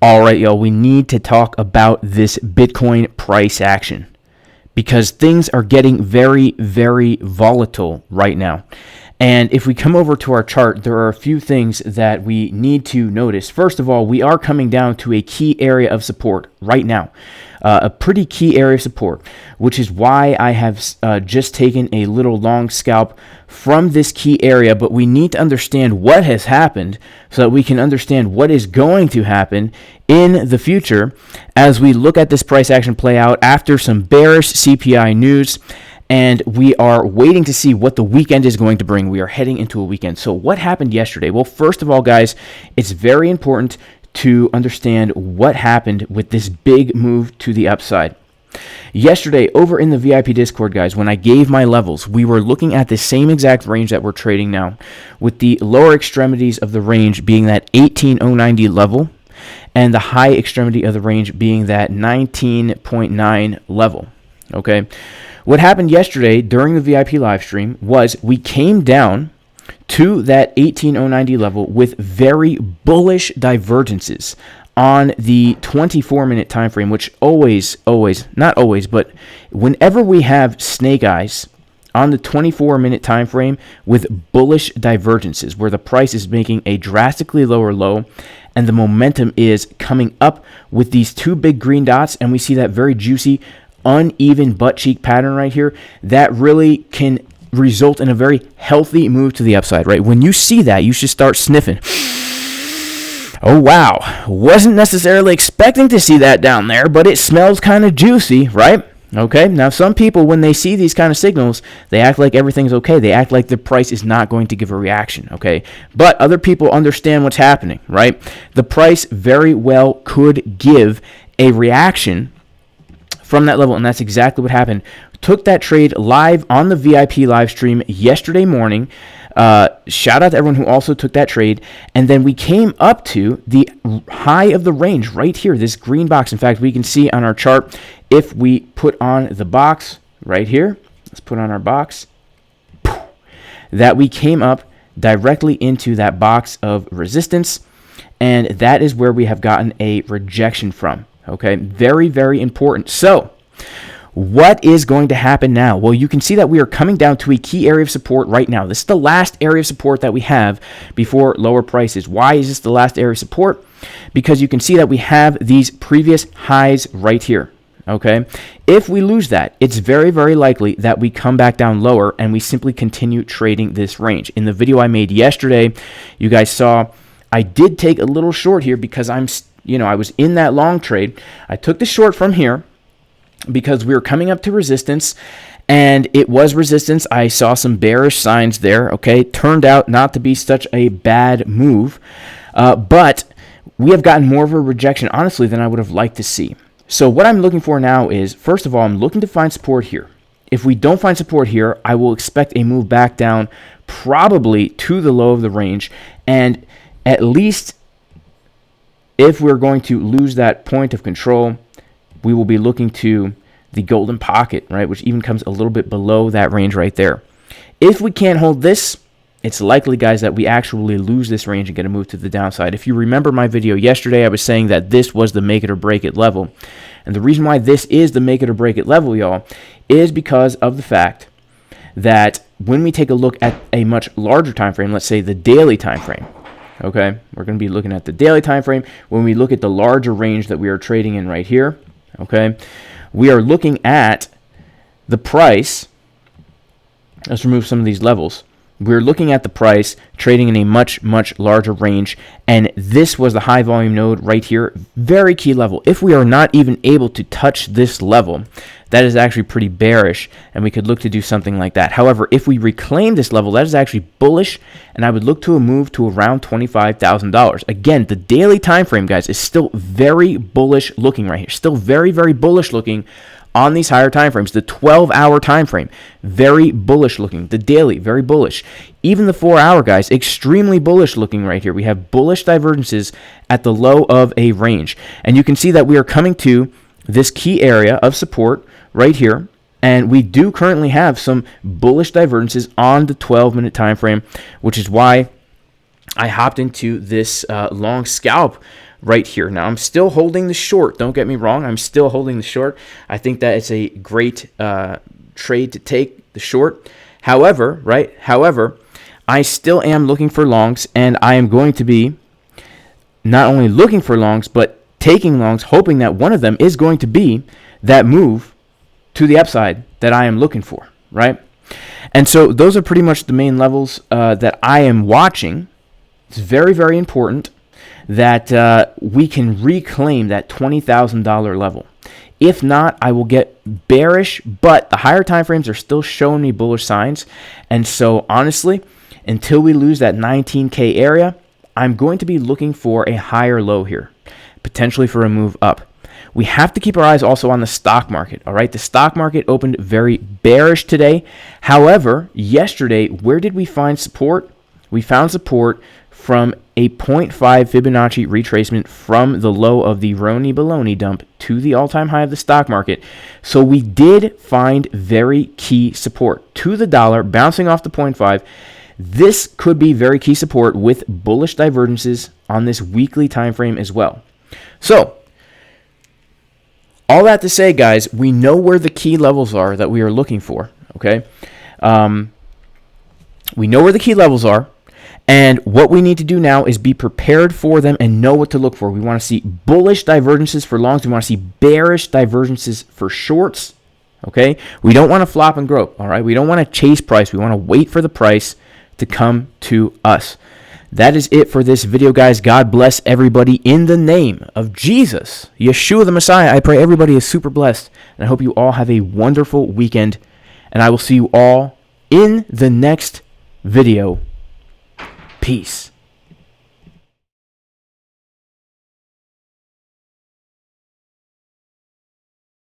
All right, y'all, we need to talk about this Bitcoin price action because things are getting very, very volatile right now. And if we come over to our chart, there are a few things that we need to notice. First of all, we are coming down to a key area of support right now, a pretty key area of support, which is why I have just taken a little long scalp from this key area. But we need to understand what has happened so that we can understand what is going to happen in the future as we look at this price action play out after some bearish CPI news. And we are waiting to see what the weekend is going to bring. We are heading into a weekend. So what happened yesterday? Well, first of all, guys, it's very important to understand what happened with this big move to the upside. Yesterday, over in the VIP Discord, guys, when I gave my levels, we were looking at the same exact range that we're trading now, with the lower extremities of the range being that 18,090 level, and the high extremity of the range being that 19.9 level. Okay. What happened yesterday during the VIP live stream was we came down to that 18,090 level with very bullish divergences on the 24-minute time frame, which not always, but whenever we have snake eyes on the 24-minute time frame with bullish divergences where the price is making a drastically lower low and the momentum is coming up with these two big green dots, and we see that very juicy uneven butt cheek pattern right here, that really can result in a very healthy move to the upside, right? When you see that, you should start sniffing. Oh, wow. Wasn't necessarily expecting to see that down there, but it smells kind of juicy, right? Okay. Now, some people, when they see these kind of signals, they act like everything's okay. They act like the price is not going to give a reaction, okay? But other people understand what's happening, right? The price very well could give a reaction from that level, and that's exactly what happened. Took that trade live on the VIP live stream yesterday morning. Shout out to everyone who also took that trade. And then we came up to the high of the range right here, this green box. In fact, we can see on our chart, if we put on the box right here, let's put on our box, that we came up directly into that box of resistance. And that is where we have gotten a rejection from. Okay, very, very important. So, what is going to happen now? Well, you can see that we are coming down to a key area of support right now. This is the last area of support that we have before lower prices. Why is this the last area of support? Because you can see that we have these previous highs right here. Okay, if we lose that, it's very, very likely that we come back down lower and we simply continue trading this range. In the video I made yesterday, you guys saw I did take a little short here because I was in that long trade. I took the short from here because we were coming up to resistance, and it was resistance. I saw some bearish signs there, okay? Turned out not to be such a bad move, but we have gotten more of a rejection, honestly, than I would have liked to see. So what I'm looking for now is, first of all, I'm looking to find support here. If we don't find support here, I will expect a move back down probably to the low of the range, and at least if we're going to lose that point of control, we will be looking to the golden pocket, right, which even comes a little bit below that range right there. If we can't hold this, it's likely, guys, that we actually lose this range and get a move to the downside. If you remember my video yesterday, I was saying that this was the make it or break it level. And the reason why this is the make it or break it level, y'all, is because of the fact that when we take a look at a much larger time frame, let's say the daily time frame, okay, we're going to be looking at the daily time frame. When we look at the larger range that we are trading in right here, okay, we are looking at the price. Let's remove some of these levels. We're looking at the price trading in a much, much larger range, and this was the high volume node right here, very key level. If we are not even able to touch this level, that is actually pretty bearish, and we could look to do something like that. However, if we reclaim this level, that is actually bullish, and I would look to a move to around $25,000. Again, the daily time frame, guys, is still very bullish looking right here. Still very, very bullish looking on these higher time frames. The 12-hour time frame, very bullish looking. The daily, very bullish. Even the 4-hour, guys, extremely bullish looking right here. We have bullish divergences at the low of a range. And you can see that we are coming to this key area of support right here. And we do currently have some bullish divergences on the 12-minute time frame, which is why I hopped into this long scalp right here. Now, I'm still holding the short. Don't get me wrong. I'm still holding the short. I think that it's a great trade to take, the short. However, I still am looking for longs, and I am going to be not only looking for longs, but taking longs, hoping that one of them is going to be that move to the upside that I am looking for, right? And so those are pretty much the main levels that I am watching. It's very, very important that we can reclaim that $20,000 level. If not, I will get bearish, but the higher time frames are still showing me bullish signs. And so honestly, until we lose that 19K area, I'm going to be looking for a higher low here, potentially for a move up. We have to keep our eyes also on the stock market, all right? The stock market opened very bearish today. However, yesterday, where did we find support? We found support from a 0.5 Fibonacci retracement from the low of the Roni Baloney dump to the all-time high of the stock market. So we did find very key support to the dollar, bouncing off the 0.5. This could be very key support with bullish divergences on this weekly time frame as well. So, all that to say, guys, we know where the key levels are that we are looking for, okay? We know where the key levels are, and what we need to do now is be prepared for them and know what to look for. We want to see bullish divergences for longs. We want to see bearish divergences for shorts, okay? We don't want to flop and grope, all right? We don't want to chase price. We want to wait for the price to come to us. That is it for this video, guys. God bless everybody in the name of Jesus, Yeshua the Messiah. I pray everybody is super blessed, and I hope you all have a wonderful weekend, and I will see you all in the next video. Peace.